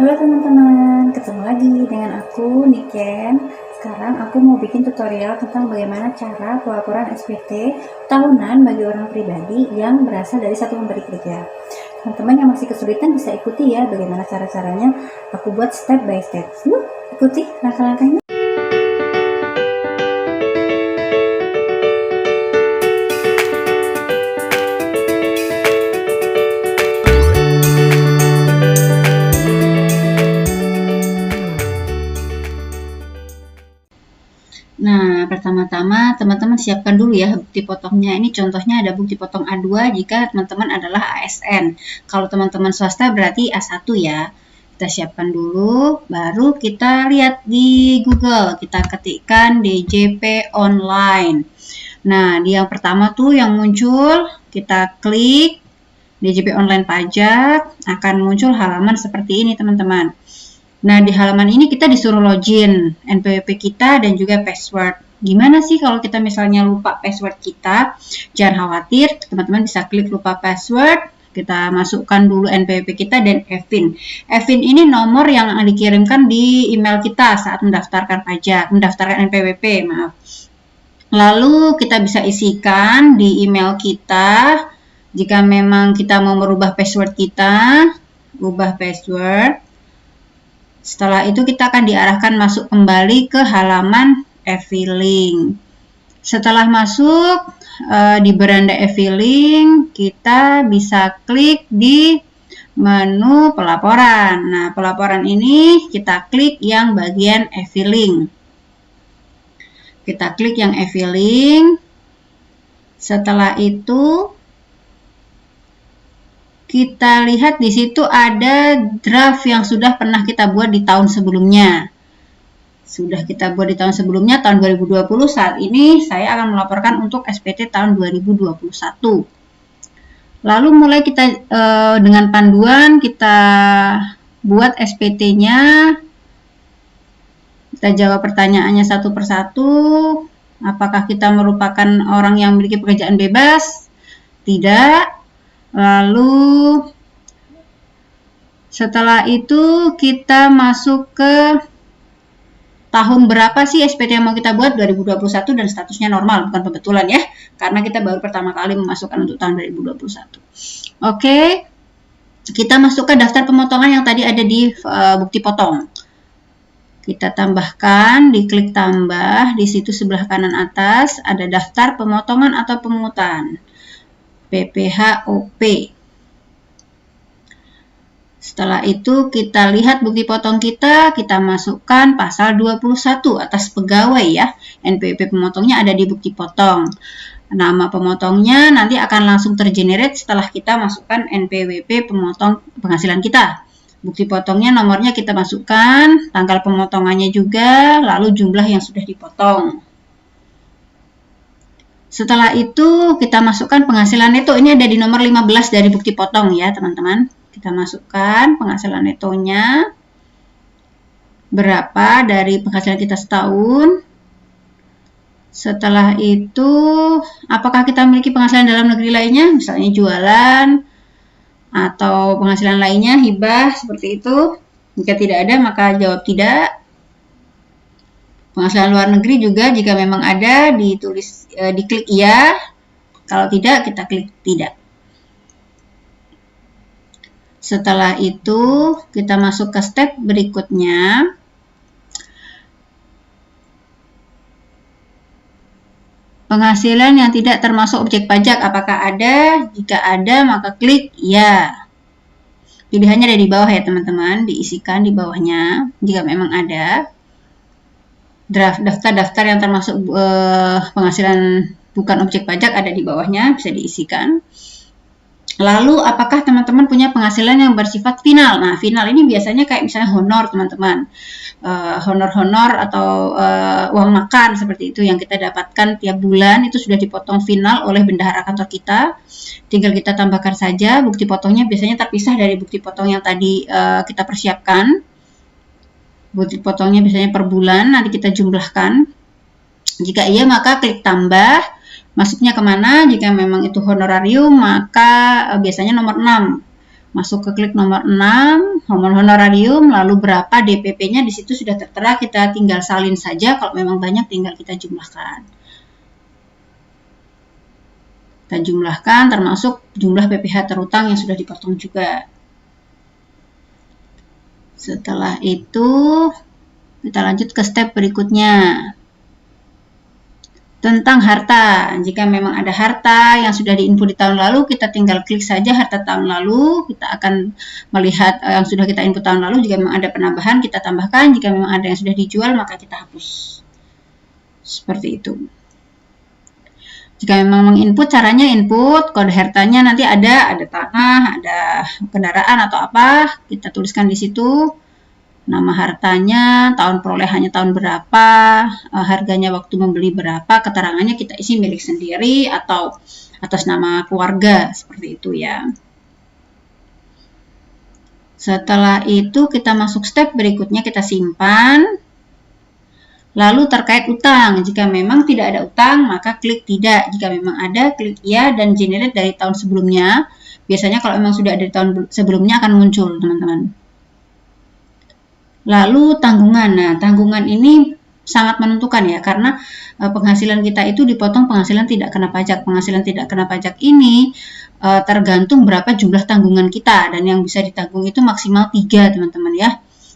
Halo teman-teman, ketemu lagi dengan aku Niken. Sekarang aku mau bikin tutorial tentang bagaimana cara pelaporan SPT tahunan bagi orang pribadi yang berasal dari satu pemberi kerja. Teman-teman yang masih kesulitan bisa ikuti ya bagaimana cara-caranya. Aku buat step by step. Yuk, ikuti langkah-langkahnya. Nah, pertama-tama teman-teman siapkan dulu ya bukti potongnya. Ini contohnya ada bukti potong A2 jika teman-teman adalah ASN. Kalau teman-teman swasta berarti A1 ya. Kita siapkan dulu, baru kita lihat di Google. Kita ketikkan DJP online. Nah, di yang pertama tuh yang muncul, kita klik DJP online pajak, akan muncul halaman seperti ini teman-teman. Nah, di halaman ini kita disuruh login NPWP kita dan juga password. Gimana sih kalau kita misalnya lupa password kita? Jangan khawatir, teman-teman bisa klik lupa password. Kita masukkan dulu NPWP kita dan EVIN. EVIN ini nomor yang dikirimkan di email kita saat mendaftarkan pajak, mendaftarkan NPWP, maaf. Lalu kita bisa isikan di email kita. Jika memang kita mau merubah password kita, ubah password. Setelah itu kita akan diarahkan masuk kembali ke halaman e-filing. Setelah masuk di beranda e-filing, kita bisa klik di menu pelaporan. Nah, pelaporan ini kita klik yang bagian e-filing. Kita klik yang e-filing. Setelah itu kita lihat di situ ada draft yang sudah pernah kita buat di tahun sebelumnya. Sudah kita buat di tahun sebelumnya, tahun 2020. Saat ini saya akan melaporkan untuk SPT tahun 2021. Lalu mulai kita dengan panduan kita buat SPT-nya. Kita jawab pertanyaannya satu persatu. Apakah kita merupakan orang yang memiliki pekerjaan bebas? Tidak. Lalu setelah itu kita masuk ke tahun berapa sih SPT yang mau kita buat, 2021, dan statusnya normal, bukan pembetulan ya, karena kita baru pertama kali memasukkan untuk tahun 2021. Oke, kita masukkan daftar pemotongan yang tadi ada di bukti potong. Kita tambahkan, diklik tambah, di situ sebelah kanan atas ada daftar pemotongan atau pemungutan. PPHOP. Setelah itu kita lihat bukti potong kita masukkan pasal 21 atas pegawai ya. NPWP pemotongnya ada di bukti potong. Nama pemotongnya nanti akan langsung tergenerate setelah kita masukkan NPWP pemotong penghasilan kita. Bukti potongnya nomornya kita masukkan, tanggal pemotongannya juga, lalu jumlah yang sudah dipotong. Setelah itu kita masukkan penghasilan neto, ini ada di nomor 15 dari bukti potong ya teman-teman. Kita masukkan penghasilan netonya berapa dari penghasilan kita setahun. Setelah itu apakah kita memiliki penghasilan dalam negeri lainnya, misalnya jualan atau penghasilan lainnya, hibah seperti itu. Jika tidak ada maka jawab tidak. Penghasilan luar negeri juga jika memang ada ditulis diklik iya, kalau tidak kita klik tidak. Setelah itu kita masuk ke step berikutnya. Penghasilan yang tidak termasuk objek pajak apakah ada? Jika ada maka klik iya. Pilihannya ada di bawah ya teman-teman, diisikan di bawahnya jika memang ada. Daftar-daftar yang termasuk penghasilan bukan objek pajak ada di bawahnya, bisa diisikan. Lalu apakah teman-teman punya penghasilan yang bersifat final? Nah, final ini biasanya kayak misalnya honor teman-teman, honor-honor atau uang makan seperti itu yang kita dapatkan tiap bulan, itu sudah dipotong final oleh bendahara kantor kita. Tinggal kita tambahkan saja, bukti potongnya biasanya terpisah dari bukti potong yang tadi kita persiapkan. Bukti potongnya biasanya per bulan, nanti kita jumlahkan. Jika iya maka klik tambah. Masuknya kemana? Jika memang itu honorarium maka biasanya nomor 6. Masuk ke klik nomor 6, honorarium, lalu berapa DPP-nya di situ sudah tertera, kita tinggal salin saja, kalau memang banyak tinggal kita jumlahkan. Kita jumlahkan termasuk jumlah PPh terutang yang sudah dipotong juga. Setelah itu, kita lanjut ke step berikutnya. Tentang harta, jika memang ada harta yang sudah diinput di tahun lalu, kita tinggal klik saja harta tahun lalu, kita akan melihat yang sudah kita input tahun lalu. Jika memang ada penambahan, kita tambahkan, jika memang ada yang sudah dijual, maka kita hapus. Seperti itu. Jika memang menginput, caranya input, kode hartanya nanti ada tanah, ada kendaraan atau apa, kita tuliskan di situ. Nama hartanya, tahun perolehannya tahun berapa, harganya waktu membeli berapa, keterangannya kita isi milik sendiri atau atas nama keluarga, seperti itu ya. Setelah itu kita masuk step berikutnya, kita simpan. Lalu terkait utang, jika memang tidak ada utang, maka klik tidak. Jika memang ada, klik iya dan generate dari tahun sebelumnya. Biasanya kalau memang sudah ada di tahun sebelumnya akan muncul, teman-teman. Lalu tanggungan. Nah, tanggungan ini sangat menentukan ya, karena penghasilan kita itu dipotong penghasilan tidak kena pajak. Penghasilan tidak kena pajak ini tergantung berapa jumlah tanggungan kita, dan yang bisa ditanggung itu maksimal 3, teman-teman ya.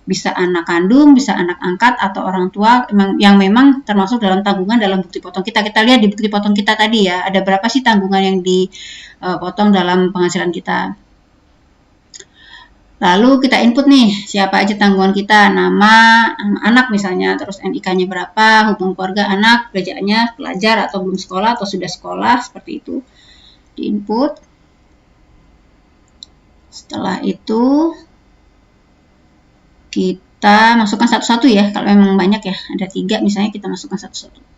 Bisa anak kandung, bisa anak angkat, atau orang tua yang memang termasuk dalam tanggungan dalam bukti potong kita. Kita lihat di bukti potong kita tadi ya, ada berapa sih tanggungan yang dipotong dalam penghasilan kita. Lalu kita input nih, siapa aja tanggungan kita, nama anak misalnya, terus NIK-nya berapa, hubungan keluarga anak, kerjaannya pelajar atau belum sekolah atau sudah sekolah, seperti itu. Di input. Setelah itu, kita masukkan satu-satu ya, kalau memang banyak ya, ada 3 misalnya, kita masukkan satu-satu.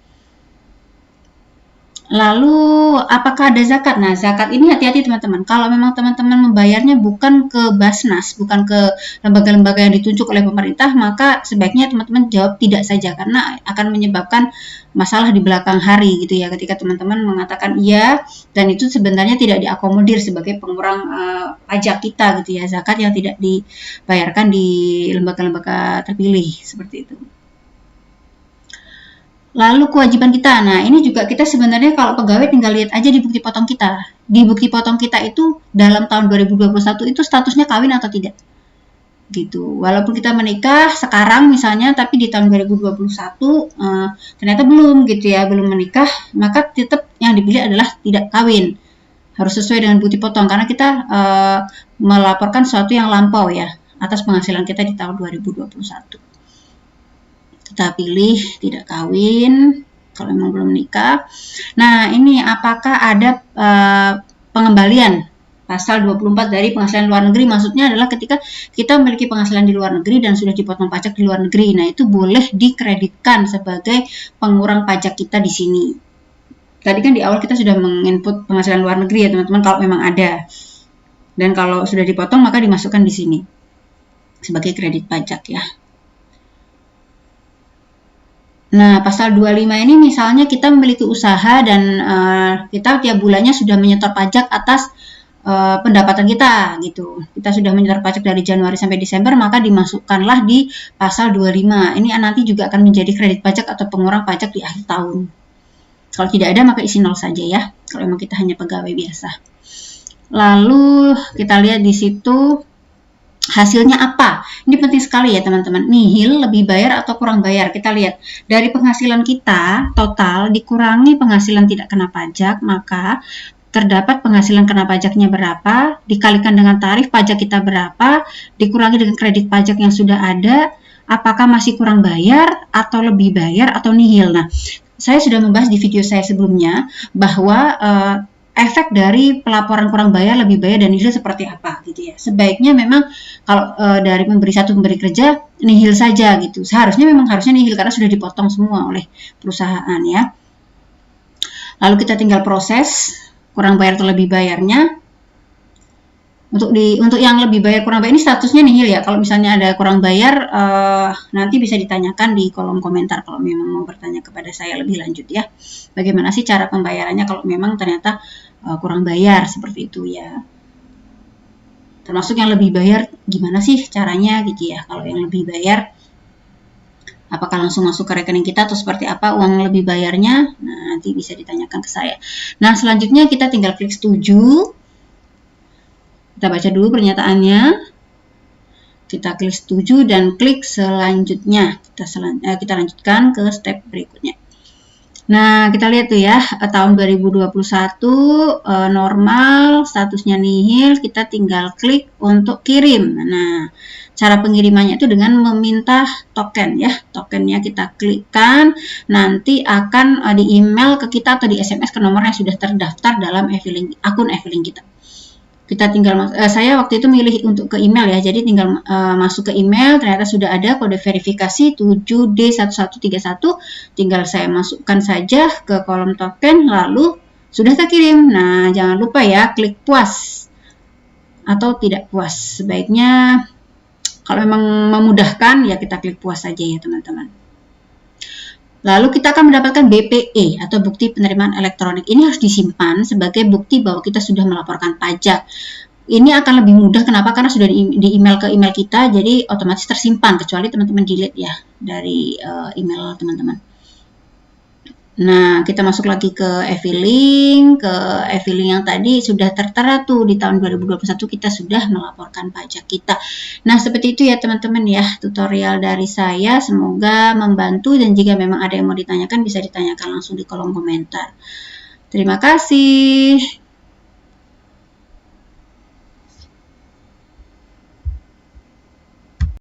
Lalu, apakah ada zakat? Nah, zakat ini hati-hati teman-teman. Kalau memang teman-teman membayarnya bukan ke Basnas, bukan ke lembaga-lembaga yang ditunjuk oleh pemerintah, maka sebaiknya teman-teman jawab tidak saja, karena akan menyebabkan masalah di belakang hari gitu ya, ketika teman-teman mengatakan iya, dan itu sebenarnya tidak diakomodir sebagai pengurang pajak kita gitu ya, zakat yang tidak dibayarkan di lembaga-lembaga terpilih, seperti itu. Lalu kewajiban kita, nah ini juga kita sebenarnya kalau pegawai tinggal lihat aja di bukti potong kita. Di bukti potong kita itu dalam tahun 2021 itu statusnya kawin atau tidak. Gitu. Walaupun kita menikah sekarang misalnya, tapi di tahun 2021 ternyata belum gitu ya, belum menikah, maka tetap yang dipilih adalah tidak kawin. Harus sesuai dengan bukti potong, karena kita melaporkan sesuatu yang lampau ya, atas penghasilan kita di tahun 2021. Kita pilih tidak kawin kalau memang belum menikah. Nah, ini apakah ada pengembalian pasal 24 dari penghasilan luar negeri? Maksudnya adalah ketika kita memiliki penghasilan di luar negeri dan sudah dipotong pajak di luar negeri, nah itu boleh dikreditkan sebagai pengurang pajak kita di sini. Tadi kan di awal kita sudah menginput penghasilan luar negeri ya teman-teman, kalau memang ada. Dan kalau sudah dipotong maka dimasukkan di sini sebagai kredit pajak ya. Nah, pasal 25 ini misalnya kita memiliki usaha dan kita tiap bulannya sudah menyetor pajak atas pendapatan kita gitu. Kita sudah menyetor pajak dari Januari sampai Desember, maka dimasukkanlah di pasal 25. Ini nanti juga akan menjadi kredit pajak atau pengurang pajak di akhir tahun. Kalau tidak ada maka isi 0 saja ya, kalau memang kita hanya pegawai biasa. Lalu kita lihat di situ hasilnya apa? Ini penting sekali ya teman-teman. Nihil, lebih bayar atau kurang bayar. Kita lihat dari penghasilan kita total dikurangi penghasilan tidak kena pajak, maka terdapat penghasilan kena pajaknya berapa, dikalikan dengan tarif pajak kita berapa, dikurangi dengan kredit pajak yang sudah ada, apakah masih kurang bayar atau lebih bayar atau nihil. Nah, saya sudah membahas di video saya sebelumnya bahwa efek dari pelaporan kurang bayar, lebih bayar, dan nihil seperti apa gitu ya. Sebaiknya memang kalau dari pemberi satu pemberi kerja nihil saja gitu. Seharusnya memang harusnya nihil karena sudah dipotong semua oleh perusahaan ya. Lalu kita tinggal proses kurang bayar atau lebih bayarnya. Untuk yang lebih bayar kurang bayar ini statusnya nihil ya. Kalau misalnya ada kurang bayar nanti bisa ditanyakan di kolom komentar kalau memang mau bertanya kepada saya lebih lanjut ya. Bagaimana sih cara pembayarannya kalau memang ternyata kurang bayar seperti itu ya. Termasuk yang lebih bayar gimana sih caranya gitu ya. Kalau yang lebih bayar apakah langsung masuk ke rekening kita atau seperti apa uang lebih bayarnya? Nah, nanti bisa ditanyakan ke saya. Nah, selanjutnya kita tinggal klik setuju. Kita baca dulu pernyataannya. Kita klik setuju dan klik selanjutnya. Kita lanjutkan ke step berikutnya. Nah, kita lihat tuh ya, tahun 2021 normal, statusnya nihil, kita tinggal klik untuk kirim. Nah, cara pengirimannya itu dengan meminta token ya. Tokennya kita klikkan, nanti akan di email ke kita atau di SMS ke nomor yang sudah terdaftar dalam akun Evelyn kita. Kita tinggal saya waktu itu milih untuk ke email ya, jadi tinggal masuk ke email, ternyata sudah ada kode verifikasi 7D1131, tinggal saya masukkan saja ke kolom token, lalu sudah terkirim. Nah, jangan lupa ya, klik puas atau tidak puas. Sebaiknya kalau memang memudahkan ya kita klik puas saja ya teman-teman. Lalu kita akan mendapatkan BPE atau bukti penerimaan elektronik. Ini harus disimpan sebagai bukti bahwa kita sudah melaporkan pajak. Ini akan lebih mudah, kenapa? Karena sudah di email ke email kita, jadi otomatis tersimpan, kecuali teman-teman delete ya dari email teman-teman. Nah, kita masuk lagi ke Evelyn yang tadi sudah tertera tuh di tahun 2021 kita sudah melaporkan pajak kita. Nah, seperti itu ya teman-teman ya, tutorial dari saya semoga membantu, dan jika memang ada yang mau ditanyakan bisa ditanyakan langsung di kolom komentar. Terima kasih.